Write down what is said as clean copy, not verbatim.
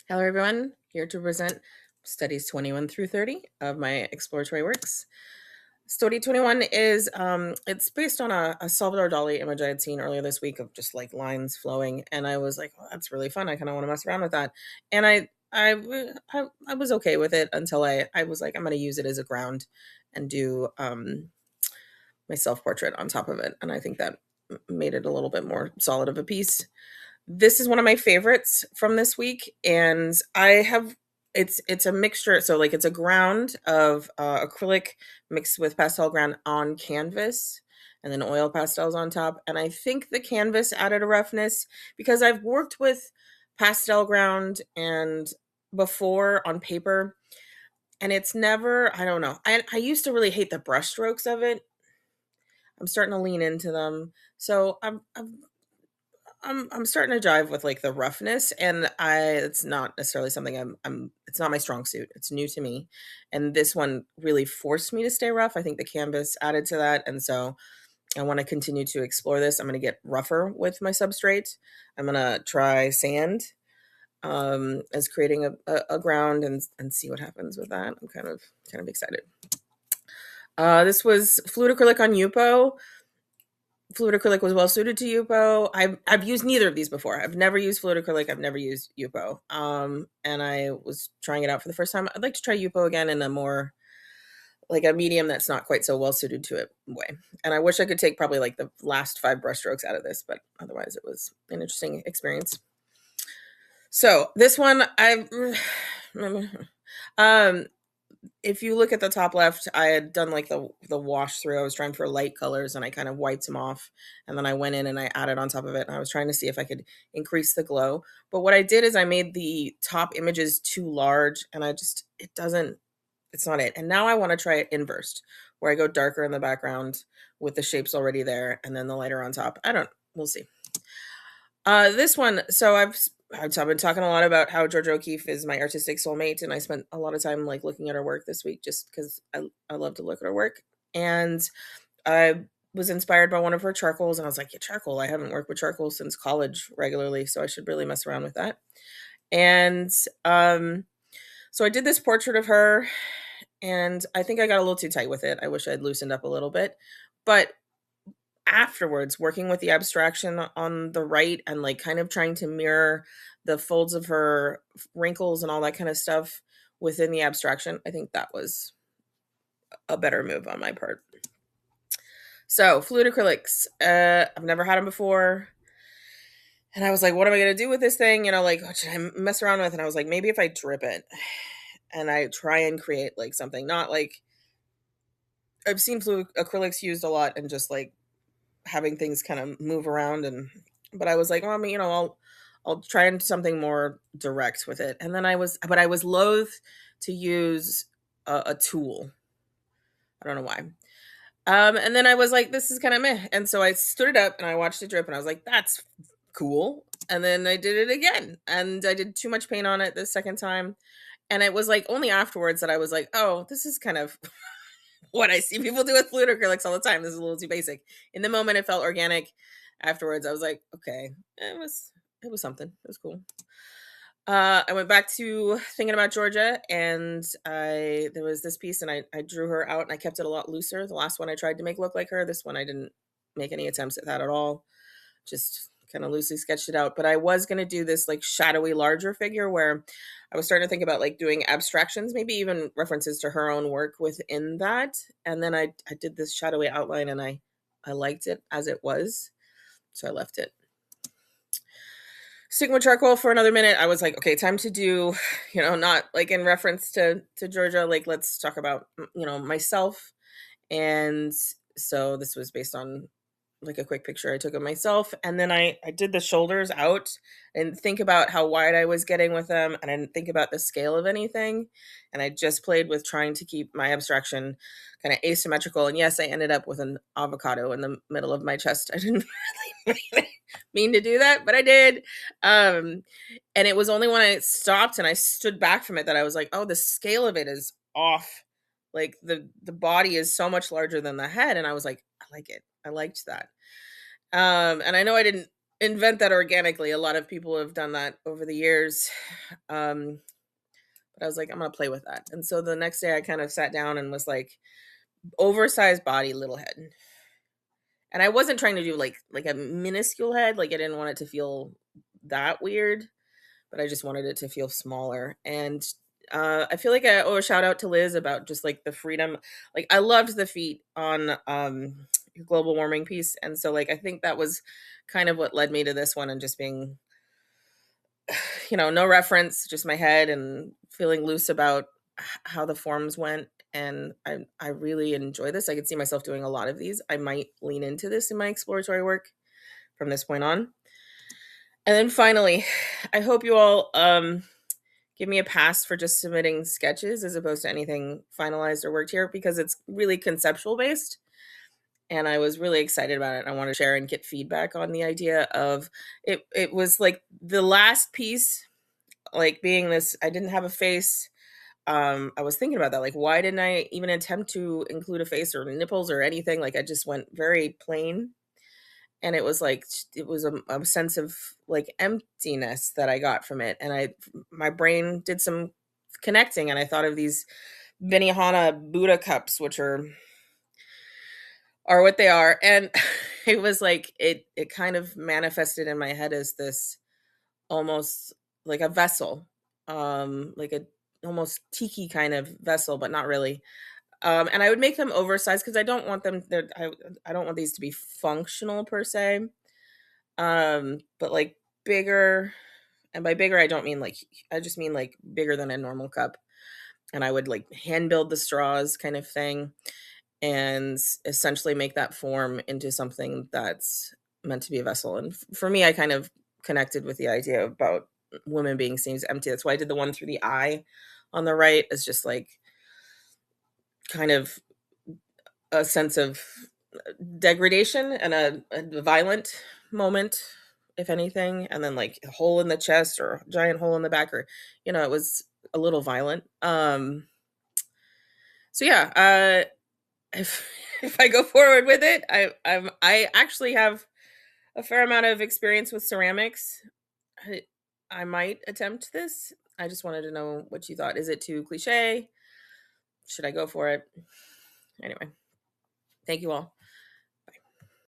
Hello, everyone. Here to present studies 21 through 30 of my exploratory works. Study 21 is it's based on a Salvador Dali image I had seen earlier this week of just like lines flowing, and I was like, "Oh, that's really fun. I kind of want to mess around with that." And I was okay with it until I was like, I'm going to use it as a ground and do my self portrait on top of it, and I think that made it a little bit more solid of a piece. This is one of my favorites from this week, and I have it's a mixture. So like it's a ground of acrylic mixed with pastel ground on canvas, and then oil pastels on top. And I think the canvas added a roughness because I've worked with pastel ground and before on paper, and it's never, I don't know. I used to really hate the brush strokes of it. I'm starting to lean into them. So I'm starting to jive with like the roughness, and it's not necessarily something I'm it's not my strong suit. It's new to me. And this one really forced me to stay rough. I think the canvas added to that. And so I want to continue to explore this. I'm going to get rougher with my substrate. I'm going to try sand as creating a ground and see what happens with that. I'm kind of excited. This was fluid acrylic on Yupo. Fluid acrylic was well suited to Yupo. I've used neither of these before. I've never used fluid acrylic. I've never used Yupo. And I was trying it out for the first time. I'd like to try Yupo again in a more like a medium that's not quite so well suited to it way. And I wish I could take probably like the last 5 brush strokes out of this, but otherwise it was an interesting experience. So this one I've um if you look at the top left, I had done like the wash through. I was trying for light colors and I kind of wiped them off. And then I went in and I added on top of it. And I was trying to see if I could increase the glow. But what I did is I made the top images too large and it's not it. And now I want to try it inversed, where I go darker in the background with the shapes already there and then the lighter on top. We'll see. This one, so I've been talking a lot about how Georgia O'Keeffe is my artistic soulmate, and I spent a lot of time like looking at her work this week just because I love to look at her work. And I was inspired by one of her charcoals, and I was like, yeah, charcoal. I haven't worked with charcoal since college regularly, so I should really mess around with that. And so I did this portrait of her, and I think I got a little too tight with it. I wish I'd loosened up a little bit, but afterwards working with the abstraction on the right and like kind of trying to mirror the folds of her wrinkles and all that kind of stuff within the abstraction, I think that was a better move on my part. So fluid acrylics, I've never had them before, and I was like, what am I going to do with this thing, like what should I mess around with? And I was like, maybe if I drip it and I try and create like something, not like I've seen fluid acrylics used a lot and just like having things kind of move around, but I was like, well, I mean, I'll try into something more direct with it. And then I was loath to use a tool. I don't know why. And then I was like, this is kind of meh. And so I stood it up and I watched it drip and I was like, that's cool. And then I did it again and I did too much paint on it the second time. And it was like only afterwards that I was like, oh, this is kind of what I see people do with fluid acrylics all the time. This is a little too basic. In the moment, it felt organic. Afterwards, I was like, okay, it was something. It was cool. I went back to thinking about Georgia, and there was this piece, and I drew her out, and I kept it a lot looser. The last one I tried to make look like her. This one I didn't make any attempts at that at all. Just kind of loosely sketched it out. But I was going to do this like shadowy, larger figure where I was starting to think about like doing abstractions, maybe even references to her own work within that. And then I did this shadowy outline, and I liked it as it was, so I left it. Sticking with charcoal for another minute, I was like, okay, time to do, not like in reference to Georgia, like let's talk about, myself. And so this was based on like a quick picture I took of myself. And then I did the shoulders out and think about how wide I was getting with them. And I didn't think about the scale of anything. And I just played with trying to keep my abstraction kind of asymmetrical. And yes, I ended up with an avocado in the middle of my chest. I didn't really mean to do that, but I did. And it was only when I stopped and I stood back from it that I was like, oh, the scale of it is off. Like the body is so much larger than the head. And I was like, I like it. I liked that. And I know I didn't invent that organically. A lot of people have done that over the years. Um, but I was like, I'm gonna play with that. And so the next day I kind of sat down and was like, oversized body, little head. And I wasn't trying to do like a minuscule head, like I didn't want it to feel that weird, but I just wanted it to feel smaller. And I feel like I owe a shout out to Liz about just like the freedom. Like I loved the feet on your global warming piece, and so like I think that was kind of what led me to this one, and just being, no reference, just my head and feeling loose about how the forms went. And I really enjoy this. I could see myself doing a lot of these. I might lean into this in my exploratory work from this point on. And then finally, I hope you all give me a pass for just submitting sketches as opposed to anything finalized or worked here, because it's really conceptual based. And I was really excited about it. I want to share and get feedback on the idea of it. It was like the last piece, like being this, I didn't have a face. I was thinking about that. Like, why didn't I even attempt to include a face or nipples or anything? Like, I just went very plain. And it was like, it was a sense of like emptiness that I got from it. And my brain did some connecting, and I thought of these Benihana Buddha cups, which are what they are. And it was like, it kind of manifested in my head as this almost like a vessel, like a almost tiki kind of vessel, but not really. And I would make them oversized because I don't want them. I don't want these to be functional per se. But like bigger, and by bigger I don't mean like, I just mean like bigger than a normal cup. And I would like hand build the straws kind of thing, and essentially make that form into something that's meant to be a vessel. And for me, I kind of connected with the idea about women being seen as empty. That's why I did the one through the eye on the right, as just like kind of a sense of degradation and a violent moment, if anything. And then like a hole in the chest or a giant hole in the back, or it was a little violent. So yeah, if if I go forward with it, I actually have a fair amount of experience with ceramics. I, I might attempt this. I just wanted to know what you thought. Is it too cliche? Should I go for it? Anyway, thank you all.